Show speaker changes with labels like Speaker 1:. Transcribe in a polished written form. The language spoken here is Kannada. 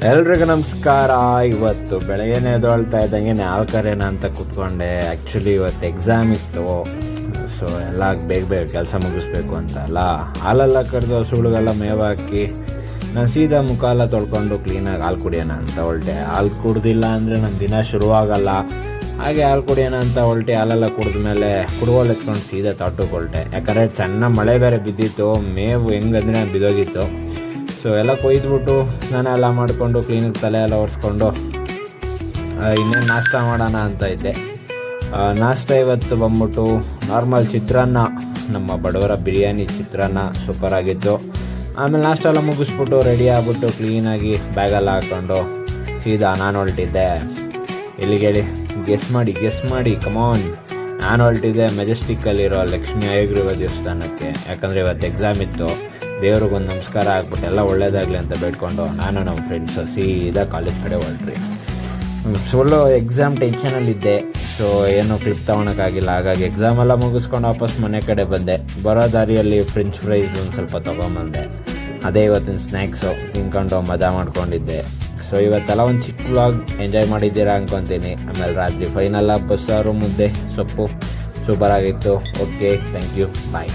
Speaker 1: ಎಲ್ರಿಗೂ ನಮಸ್ಕಾರ. ಇವತ್ತು ಬೆಳಗ್ಗೆನೇ ಎದ್ದೇಳ್ತಾ ಇದ್ದಂಗೆ ನಾಲ್ಕರೇನ ಅಂತ ಕೂತ್ಕೊಂಡೆ. ಆ್ಯಕ್ಚುಲಿ ಇವತ್ತು ಎಕ್ಸಾಮ್ ಇತ್ತು. ಸೊ ಎಲ್ಲ ಬೇಗ ಕೆಲಸ ಮುಗಿಸ್ಬೇಕು ಅಂತ ಅಲ್ಲ, ಹಾಲೆಲ್ಲ ಕರೆದು ಹಸುಗಳಿಗೆಲ್ಲ ಮೇವು ಹಾಕಿ ನಾನು ಸೀದಾ ಮುಖ ಎಲ್ಲ ತೊಳ್ಕೊಂಡು ಕ್ಲೀನಾಗಿ ಹಾಲು ಕುಡಿಯೋಣ ಅಂತ ಹೊರಟೆ. ಹಾಲು ಕುಡ್ದಿಲ್ಲ ಅಂದರೆ ನನ್ನ ದಿನ ಶುರುವಾಗಲ್ಲ. ಹಾಗೆ ಹಾಲು ಕುಡಿಯೋಣ ಅಂತ ಹೊರಟೆ. ಹಾಲೆಲ್ಲ ಕುಡಿದ್ಮೇಲೆ ಕುಡುಗೋಲು ಎತ್ಕೊಂಡು ಸೀದಾ ತೋಟಕ್ಕೆ ಹೊರಟೆ. ಯಾಕಂದರೆ ಚೆನ್ನಾಗಿ ಮಳೆ ಬೇರೆ ಬಿದ್ದಿತ್ತು. ಮೇವು ಹೆಂಗಂದರೆ ಬಿದ್ದೋಗಿತ್ತು. ಸೊ ಎಲ್ಲ ಕೊಯ್ದುಬಿಟ್ಟು ಸ್ನಾನ ಮಾಡಿಕೊಂಡು ಕ್ಲೀನಿಗೆ ತಲೆ ಎಲ್ಲ ಒರೆಸ್ಕೊಂಡು ಇನ್ನೇನು ನಾಷ್ಟ ಮಾಡೋಣ ಅಂತ ಇದ್ದೆ. ನಾಷ್ಟ ಇವತ್ತು ಬಂದ್ಬಿಟ್ಟು ನಾರ್ಮಲ್ ಚಿತ್ರಾನ್ನ, ನಮ್ಮ ಬಡವರ ಬಿರಿಯಾನಿ ಚಿತ್ರಾನ್ನ ಸೂಪರಾಗಿತ್ತು. ಆಮೇಲೆ ನಾಷ್ಟ ಎಲ್ಲ ಮುಗಿಸ್ಬಿಟ್ಟು ರೆಡಿ ಆಗ್ಬಿಟ್ಟು ಕ್ಲೀನಾಗಿ ಬ್ಯಾಗೆಲ್ಲ ಹಾಕ್ಕೊಂಡು ಸೀದಾ ನಾನು ಹೊರಟಿದ್ದೆ. ಎಲ್ಲಿಗೇಳಿ ಗೆಸ್ ಮಾಡಿ ಕಮಾನ್. ನಾನು ಹೊರಟಿದ್ದೆ ಮೆಜೆಸ್ಟಿಕ್ಕಲ್ಲಿರೋ ಲಕ್ಷ್ಮೀ ಹಯಗ್ರೀವ ದೇವಸ್ಥಾನಕ್ಕೆ. ಯಾಕಂದರೆ ಇವತ್ತು ಎಕ್ಸಾಮ್ ಇತ್ತು. ದೇವ್ರಿಗೊಂದು ನಮಸ್ಕಾರ ಆಗ್ಬಿಟ್ಟು ಎಲ್ಲ ಒಳ್ಳೇದಾಗಲಿ ಅಂತ ಬೇಡ್ಕೊಂಡು ನಾನು ನಮ್ಮ ಫ್ರೆಂಡ್ಸ್ ಸೀದಾ ಕಾಲೇಜ್ ಕಡೆ ಹೊರಟ್ರಿ. ಫುಲ್ಲು ಎಕ್ಸಾಮ್ ಟೆನ್ಷನಲ್ಲಿದ್ದೆ. ಸೊ ಏನೂ ಕ್ಲಿಪ್ ತೊಗೊಳಕ್ಕಾಗಿಲ್ಲ. ಹಾಗಾಗಿ ಎಕ್ಸಾಮ್ ಎಲ್ಲ ಮುಗಿಸ್ಕೊಂಡು ವಾಪಸ್ ಮನೆ ಕಡೆ ಬಂದೆ. ಬರೋ ದಾರಿಯಲ್ಲಿ ಫ್ರೆಂಚ್ ಫ್ರೈಸ್ ಒಂದು ಸ್ವಲ್ಪ ತೊಗೊಂಬಂದೆ. ಅದೇ ಇವತ್ತಿನ ಸ್ನ್ಯಾಕ್ಸು ತಿನ್ಕೊಂಡು ಮಜಾ ಮಾಡ್ಕೊಂಡಿದ್ದೆ. ಸೊ ಇವತ್ತೆಲ್ಲ ಒಂದು ಚಿಕ್ಕ ವ್ಲಾಗ್ ಎಂಜಾಯ್ ಮಾಡಿದ್ದೀರಾ ಅಂದ್ಕೊತೀನಿ. ಆಮೇಲೆ ರಾತ್ರಿ ಫೈನಲ್ಲ ಬಸ್ಸಾರು ಮುದ್ದೆ ಸೊಪ್ಪು ಸೂಪರಾಗಿತ್ತು. Okay, thank you, bye.